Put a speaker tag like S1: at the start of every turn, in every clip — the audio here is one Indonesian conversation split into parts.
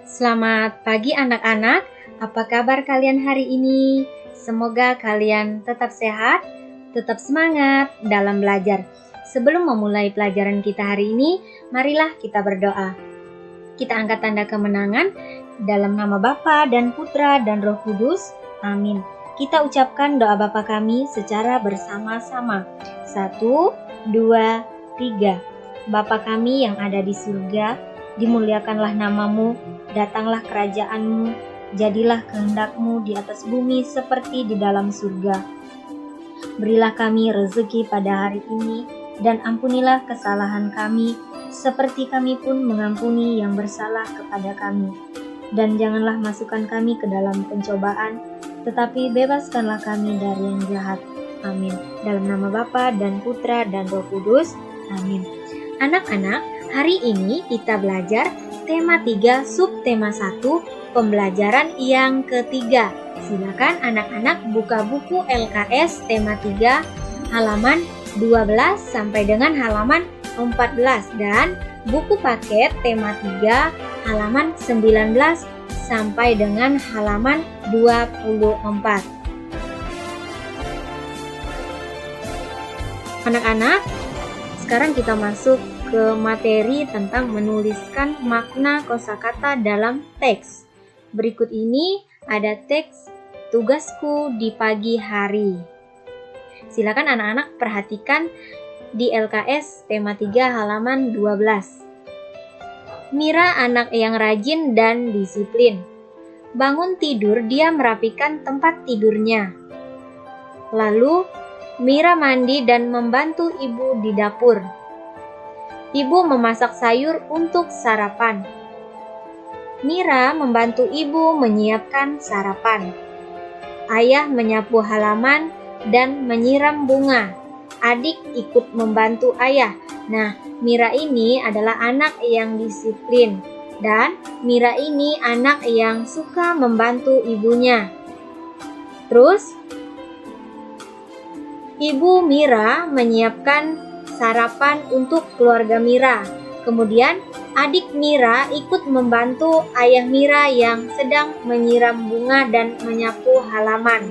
S1: Selamat pagi anak-anak, apa kabar kalian hari ini? Semoga kalian tetap sehat, tetap semangat dalam belajar. Sebelum memulai pelajaran kita hari ini, marilah kita berdoa. Kita angkat tanda kemenangan dalam nama Bapa dan Putra dan Roh Kudus. Amin. Kita ucapkan doa Bapa kami secara bersama-sama. 1, 2, 3. Bapa kami yang ada di surga, dimuliakanlah namamu, datanglah kerajaanmu, jadilah kehendakmu di atas bumi seperti di dalam surga. Berilah kami rezeki pada hari ini, dan ampunilah kesalahan kami, seperti kami pun mengampuni yang bersalah kepada kami. Dan janganlah masukkan kami ke dalam pencobaan, tetapi bebaskanlah kami dari yang jahat. Amin. Dalam nama Bapa dan Putra dan Roh Kudus. Amin. Anak-anak, hari ini kita belajar tema 3 subtema 1 pembelajaran yang ketiga. Silakan anak-anak buka buku LKS tema 3 halaman 12 sampai dengan halaman 14 dan buku paket tema 3 halaman 19 sampai dengan halaman 24. Anak-anak, sekarang kita masuk ke materi tentang menuliskan makna kosakata dalam teks. Berikut ini ada teks tugasku di pagi hari. Silakan anak-anak perhatikan di LKS tema 3 halaman 12. Mira anak yang rajin dan disiplin. Bangun tidur dia merapikan tempat tidurnya. Lalu Mira mandi dan membantu ibu di dapur. Ibu memasak sayur untuk sarapan. Mira membantu ibu menyiapkan sarapan. Ayah menyapu halaman dan menyiram bunga. Adik ikut membantu ayah. Nah, Mira ini adalah anak yang disiplin. Dan Mira ini anak yang suka membantu ibunya. Terus, Ibu Mira menyiapkan sarapan untuk keluarga Mira. Kemudian adik Mira ikut membantu ayah Mira yang sedang menyiram bunga dan menyapu halaman.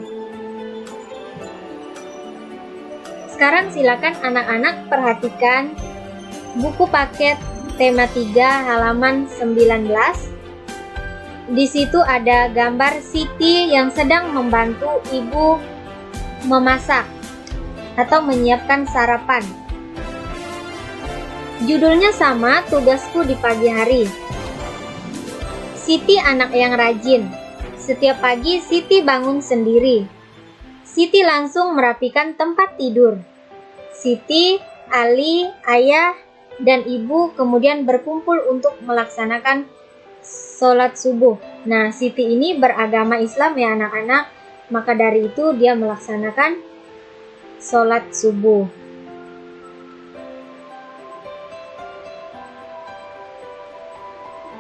S1: Sekarang silakan anak-anak perhatikan buku paket tema 3 halaman 19. Di situ ada gambar Siti yang sedang membantu ibu memasak atau menyiapkan sarapan. Judulnya sama, tugasku di pagi hari. Siti anak yang rajin. Setiap pagi Siti bangun sendiri. Siti langsung merapikan tempat tidur. Siti, Ali, ayah, dan ibu kemudian berkumpul untuk melaksanakan sholat subuh. Nah, Siti ini beragama Islam ya anak-anak, maka dari itu dia melaksanakan sholat subuh.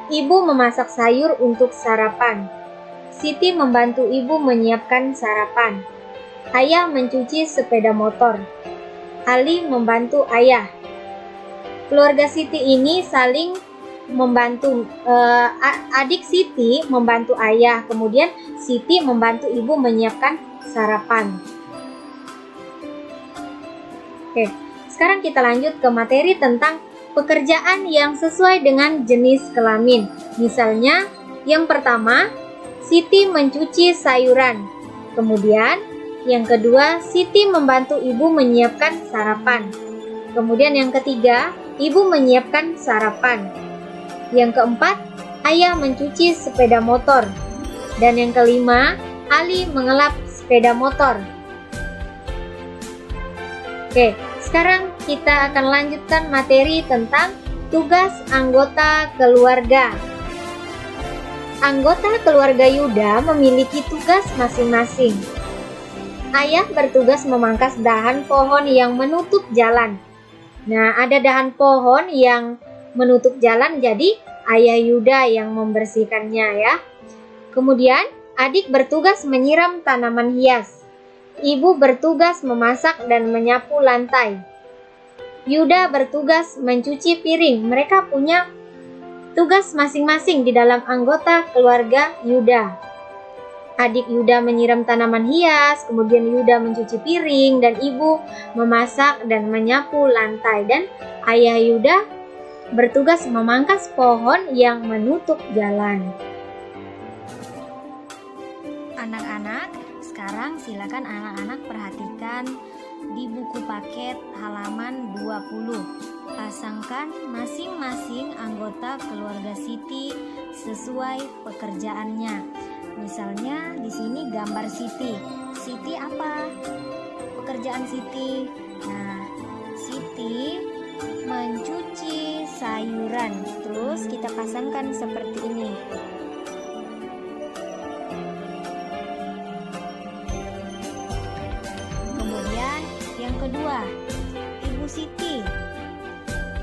S1: Ibu memasak sayur untuk sarapan. Siti membantu ibu menyiapkan sarapan. Ayah mencuci sepeda motor. Ali membantu ayah. Keluarga Siti ini saling membantu. Adik Siti membantu ayah, kemudian Siti membantu ibu menyiapkan sarapan. Oke, sekarang kita lanjut ke materi tentang pekerjaan yang sesuai dengan jenis kelamin. Misalnya, yang pertama, Siti mencuci sayuran. Kemudian, yang kedua, Siti membantu ibu menyiapkan sarapan. Kemudian yang ketiga, ibu menyiapkan sarapan. Yang keempat, ayah mencuci sepeda motor. Dan yang kelima, Ali mengelap sepeda motor. Oke, sekarang kita akan lanjutkan materi tentang tugas anggota keluarga. Anggota keluarga Yuda memiliki tugas masing-masing. Ayah bertugas memangkas dahan pohon yang menutup jalan. Nah, ada dahan pohon yang menutup jalan, jadi ayah Yuda yang membersihkannya ya. Kemudian, adik bertugas menyiram tanaman hias. Ibu bertugas memasak dan menyapu lantai. Yuda bertugas mencuci piring. Mereka punya Tugas masing-masing di dalam anggota keluarga Yuda. Adik Yuda menyiram tanaman hias, kemudian Yuda mencuci piring, dan ibu memasak dan menyapu lantai. Dan ayah Yuda bertugas memangkas pohon yang menutup jalan. Anak-anak, sekarang silakan anak-anak perhatikan di buku paket halaman 20. Pasangkan masing-masing anggota keluarga Siti sesuai pekerjaannya. Misalnya di sini gambar Siti. Siti apa? Pekerjaan Siti. Nah, Siti mencuci sayuran. Terus kita pasangkan seperti ini. Kemudian yang kedua, Ibu Siti.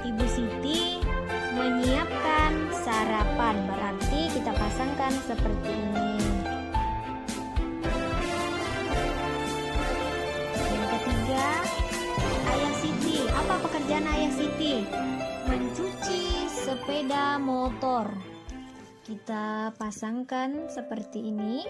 S1: Ibu Siti menyiapkan sarapan. Berarti kita pasangkan seperti ini. Yang ketiga, Ayah Siti. Apa pekerjaan Ayah Siti? Mencuci sepeda motor. Kita pasangkan seperti ini.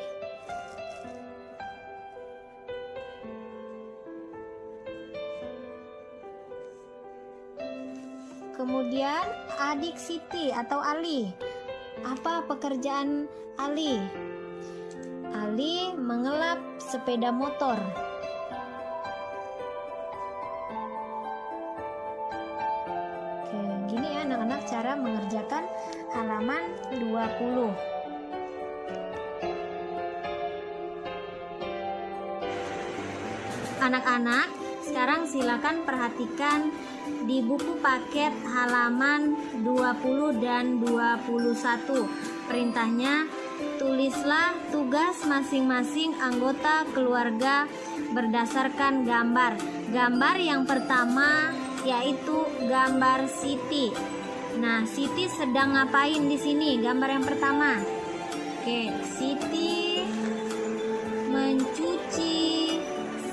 S1: Kemudian adik Siti atau Ali. Apa pekerjaan Ali? Ali mengelap sepeda motor. Oke, gini ya anak-anak cara mengerjakan halaman 20. Anak-anak, sekarang silakan perhatikan di buku paket halaman 20 dan 21. Perintahnya, tulislah tugas masing-masing anggota keluarga berdasarkan gambar. Gambar yang pertama yaitu gambar Siti. Nah, Siti sedang ngapain di sini? Gambar yang pertama. Oke, Siti mencuci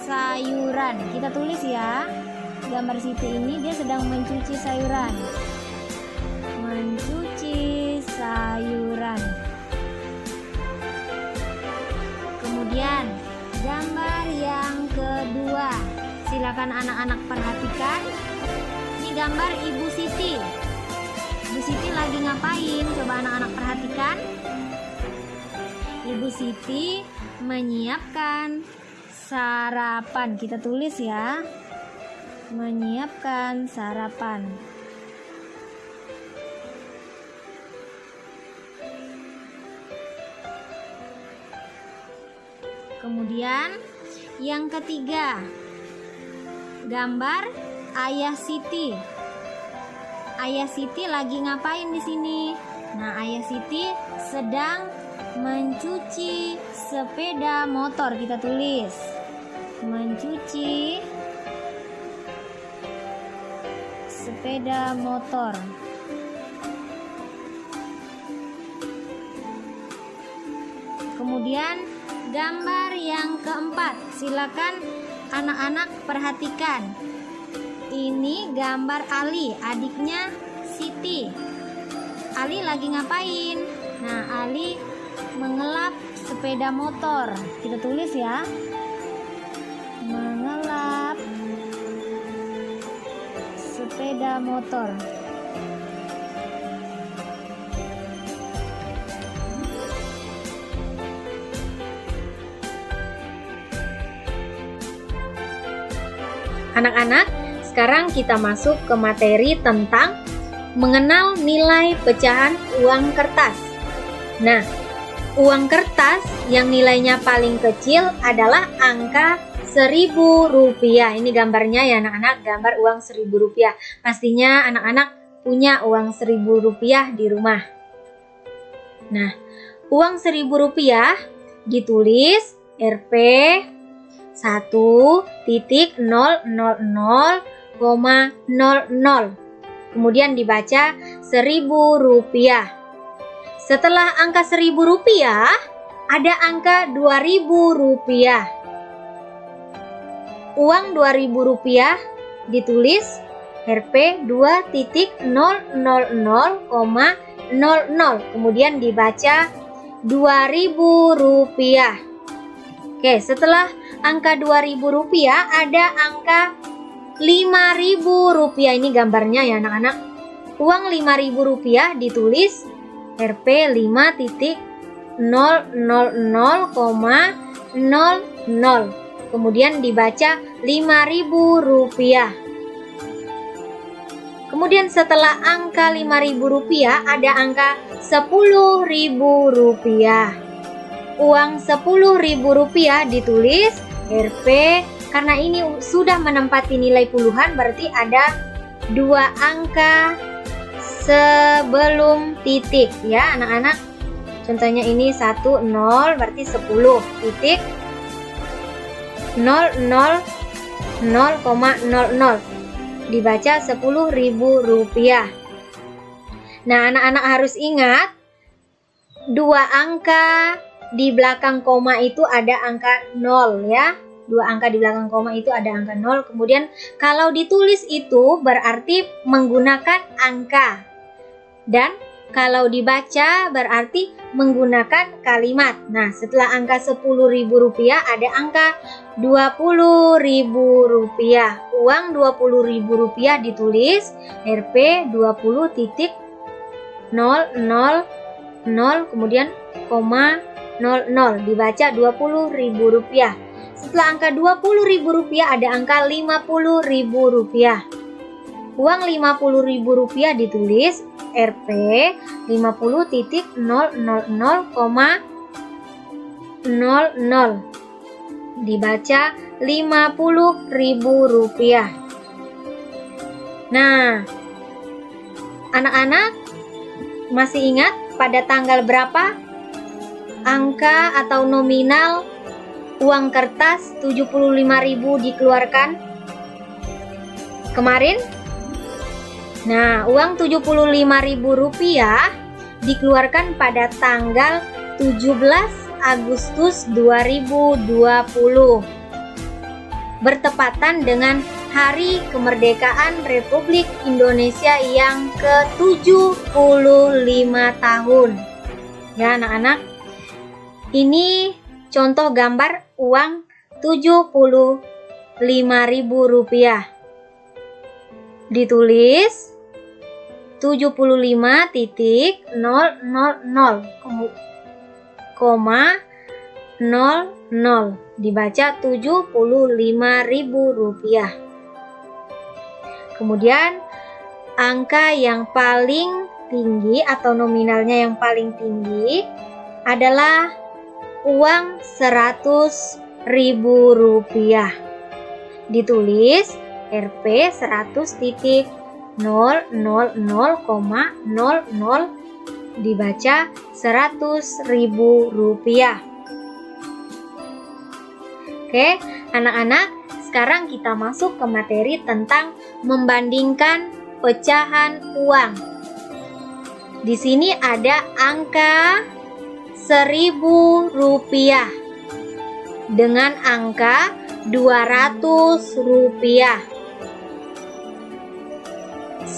S1: sayuran. Kita tulis ya. Gambar Siti ini dia sedang mencuci sayuran. Mencuci sayuran. Kemudian gambar yang kedua. Silakan anak-anak perhatikan. Ini gambar Ibu Siti. Ibu Siti lagi ngapain? Coba anak-anak perhatikan. Ibu Siti menyiapkan sarapan. Kita tulis ya. Menyiapkan sarapan. Kemudian yang ketiga, gambar Ayah Siti. Ayah Siti lagi ngapain di sini? Nah, Ayah Siti sedang mencuci sepeda motor. Kita tulis mencuci sepeda motor. Kemudian gambar yang keempat, silakan anak-anak perhatikan. Ini gambar Ali, adiknya Siti. Ali lagi ngapain? Nah, Ali mengelap sepeda motor. Kita tulis ya. Mengelap sepeda motor. Anak-anak, sekarang kita masuk ke materi tentang mengenal nilai pecahan uang kertas. Nah, uang kertas yang nilainya paling kecil adalah angka Rp1.000. Ini gambarnya ya anak-anak, gambar uang Rp1.000. Pastinya anak-anak punya uang Rp1.000 di rumah. Nah, uang Rp1.000 ditulis Rp 1.000,00. Kemudian dibaca Rp1.000. Setelah angka Rp1.000 ada angka Rp2.000. Uang Rp2.000 ditulis Rp 2.000,00 kemudian dibaca Rp2.000. Oke, setelah angka Rp2.000 ada angka Rp5.000. Ini gambarnya ya anak-anak. Uang Rp5.000 ditulis Rp 5.000,00, kemudian dibaca Rp5.000. Kemudian setelah angka Rp5.000 ada angka Rp10.000. Uang Rp10.000 ditulis Rp, karena ini sudah menempati nilai puluhan berarti ada 2 angka sebelum titik ya anak-anak. Contohnya ini 10 berarti 10 titik 00 0,00 dibaca Rp10.000. Nah, anak-anak harus ingat 2 angka di belakang koma itu ada angka 0 ya. 2 angka di belakang koma itu ada angka 0. Kemudian kalau ditulis itu berarti menggunakan angka. Dan kalau dibaca berarti menggunakan kalimat. Nah, setelah angka Rp10.000 ada angka Rp20.000. Uang Rp20.000 ditulis Rp 20.000 kemudian koma 00 dibaca Rp20.000. Setelah angka Rp20.000 ada angka Rp50.000. Uang Rp50.000 ditulis Rp 50.000,00 dibaca Rp50.000. Nah, anak-anak masih ingat pada tanggal berapa angka atau nominal uang kertas 75.000 dikeluarkan kemarin? Nah, uang Rp75.000 dikeluarkan pada tanggal 17 Agustus 2020 bertepatan dengan Hari Kemerdekaan Republik Indonesia yang ke-75 tahun. Ya anak-anak, ini contoh gambar uang Rp75.000. Ditulis 75.000,00 dibaca Rp75.000. Kemudian angka yang paling tinggi atau nominalnya yang paling tinggi adalah uang Rp100.000. Ditulis Rp 100.000,00 dibaca Rp100.000. Oke, anak-anak, sekarang kita masuk ke materi tentang membandingkan pecahan uang. Di sini ada angka Rp1.000 dengan angka Rp200.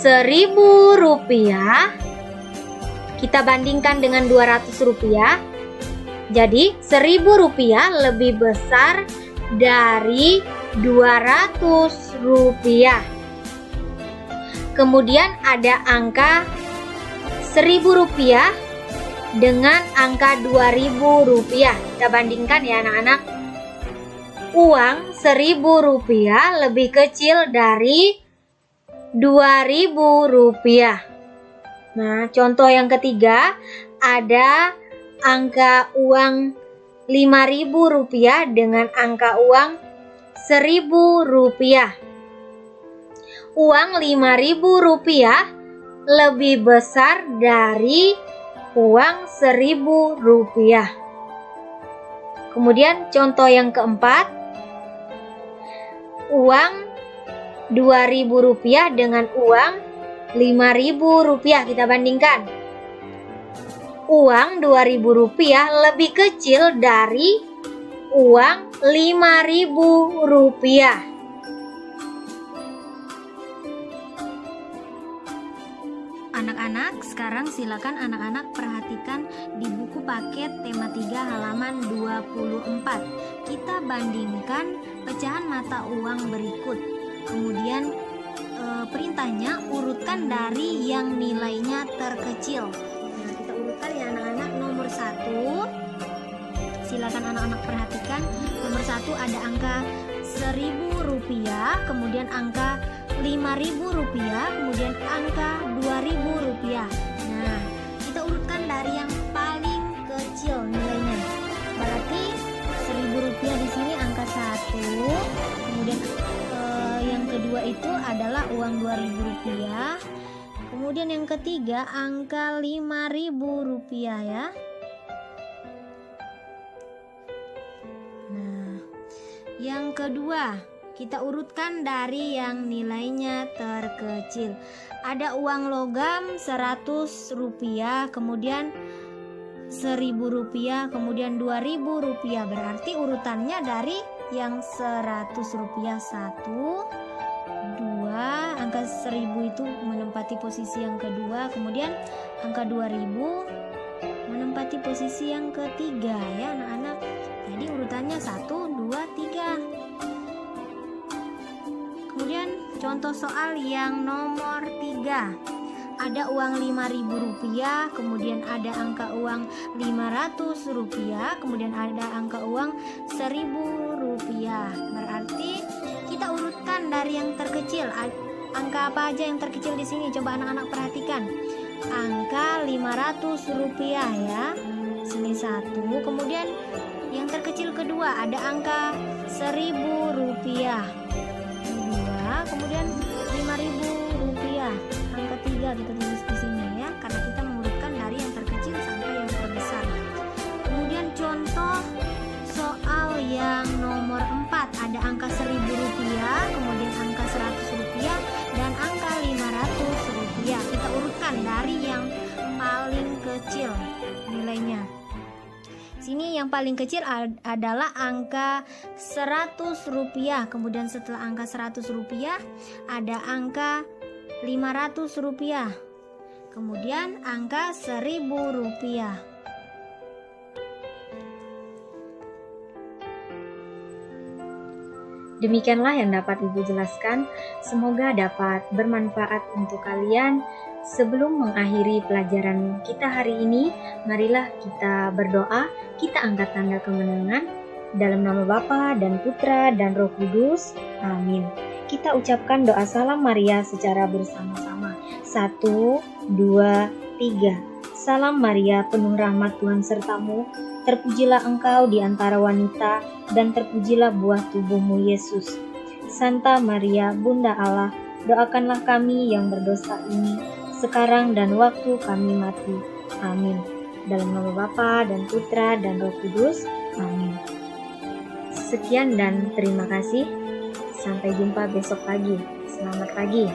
S1: Rp1.000 kita bandingkan dengan Rp200. Jadi Rp1.000 lebih besar dari Rp200. Kemudian ada angka Rp1.000 dengan angka Rp2.000. Kita bandingkan ya anak-anak. Uang Rp1.000 lebih kecil dari Rp2.000. Nah, contoh yang ketiga ada angka uang Rp5.000 dengan angka uang Rp1.000. Uang Rp5.000 lebih besar dari uang Rp1.000. Kemudian contoh yang keempat, uang Rp2.000 dengan uang Rp5.000. Kita bandingkan. Uang Rp2.000 lebih kecil dari uang Rp5.000. Anak-anak, Sekarang silakan anak-anak perhatikan di buku paket tema 3 halaman 24. Kita bandingkan pecahan mata uang berikut. Kemudian perintahnya urutkan dari yang nilainya terkecil. Nah, kita urutkan ya anak-anak. Nomor 1, silakan anak-anak perhatikan. Nomor 1 ada angka Rp1.000, kemudian angka Rp5.000, kemudian angka Rp2.000. Nah, kita urutkan dari yang paling kecil nilainya. Berarti Rp1.000 di sini angka 1. Kemudian yang kedua itu adalah uang Rp2.000. Kemudian yang ketiga angka Rp5.000 ya. Nah, yang kedua kita urutkan dari yang nilainya terkecil. Ada uang logam Rp100, kemudian Rp1.000, kemudian Rp2.000. Berarti urutannya dari yang Rp100 1, 2, angka 1.000 itu menempati posisi yang kedua, kemudian angka 2.000 menempati posisi yang ketiga ya anak-anak. Jadi urutannya 1, 2, 3. Kemudian contoh soal yang nomor 3. Ada uang Rp5.000, kemudian ada angka uang Rp500, kemudian ada angka uang Rp1.000. Berarti kita urutkan dari yang terkecil. Angka apa aja yang terkecil di sini? Coba anak-anak perhatikan. Angka Rp500 ya. Sini 1. Kemudian yang terkecil kedua ada angka Rp1.000. 2. Kemudian Rp5.000. Angka 3 kita tulis di sini ya, karena kita mengurutkan dari yang terkecil sampai yang terbesar. Kemudian contoh soal yang nomor 4, ada angka Rp1.000, kemudian angka Rp100 dan angka Rp500. Kita urutkan dari yang paling kecil nilainya. Sini yang paling kecil adalah angka Rp100. Kemudian setelah angka Rp100 ada angka Rp500. Kemudian angka Rp1.000.
S2: Demikianlah yang dapat Ibu jelaskan. Semoga dapat bermanfaat untuk kalian. Sebelum mengakhiri pelajaran kita hari ini, marilah kita berdoa. Kita angkat tanda kemenangan dalam nama Bapa dan Putra dan Roh Kudus. Amin. Kita ucapkan doa salam Maria secara bersama-sama. 1, 2, 3. Salam Maria, penuh rahmat Tuhan sertamu. Terpujilah engkau di antara wanita, dan terpujilah buah tubuhmu Yesus. Santa Maria, Bunda Allah, doakanlah kami yang berdosa ini, sekarang dan waktu kami mati. Amin. Dalam nama Bapa dan Putra dan Roh Kudus. Amin. Sekian dan terima kasih. Sampai jumpa besok pagi. Selamat pagi.